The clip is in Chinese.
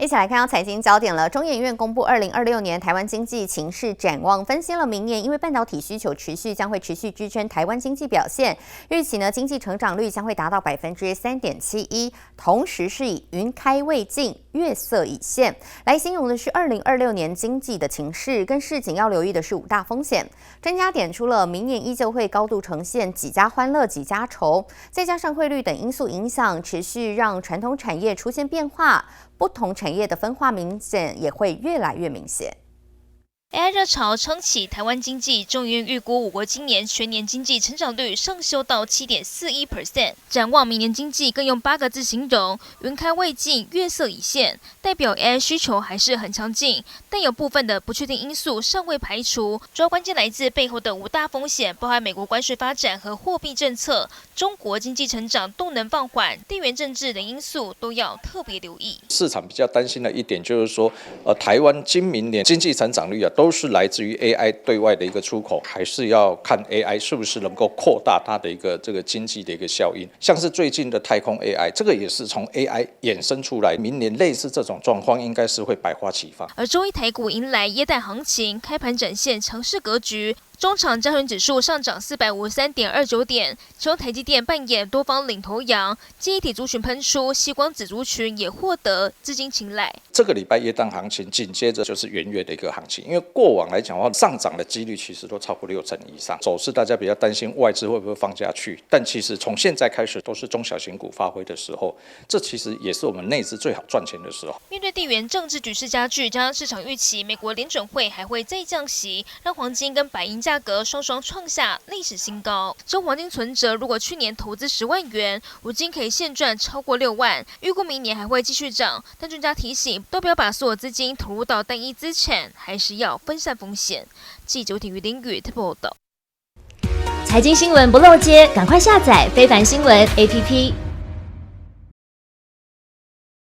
一起来看到财经焦点了。中研院公布2026年台湾经济情势展望，分析了明年因为半导体需求持续，将会持续支撑台湾经济表现。预期呢，经济成长率将会达到3.71%，同时是以云开未尽，月色已现来形容的是2026年经济的情势。跟市井要留意的是5大风险。专家点出了明年依旧会高度呈现几家欢乐几家愁，再加上汇率等因素影响，持续让传统产业出现变化。不同产业的分化明显也会越来越明显。AI 热潮撑起台湾经济，中研院预估我国今年全年经济成长率上修到7.41%。展望明年经济，更用8个字形容：云开未尽，月色已现，代表 AI 需求还是很强劲，但有部分的不确定因素尚未排除。主要关键来自背后的5大风险，包含美国关税发展和货币政策、中国经济成长动能放缓、地缘政治等因素，都要特别留意。市场比较担心的一点就是说，台湾今明年经济成长率都是来自于 AI 对外的一个出口，还是要看 AI 是不是能够扩大它的一个这个经济的一个效应。像是最近的太空 AI， 这个也是从 AI 衍生出来，明年类似这种状况应该是会百花齐放。而周一台股迎来耶诞行情，开盘展现强势格局。中场加权指数上涨453.29点，其中台积电扮演多方领头羊，记忆体族群喷出，矽光子族群也获得资金青睐。这个礼拜耶诞行情紧接着就是元月的一个行情，因为过往来讲的话，上涨的几率其实都超过60%以上。走势大家比较担心外资会不会放下去，但其实从现在开始都是中小型股发挥的时候，这其实也是我们内资最好赚钱的时候。面对地缘政治局势加剧，加上市场预期美国联准会还会再降息，让黄金跟白银价格双双创下历史新高。中黄金存折如果去年投资10万元，如今可以现赚超过6万，预估明年还会继续涨。但专家提醒，都不要把所有资金投入到单一资产，还是要分散风险。记者体育林宇特报道。财经新闻不漏接，赶快下载非凡新闻 APP。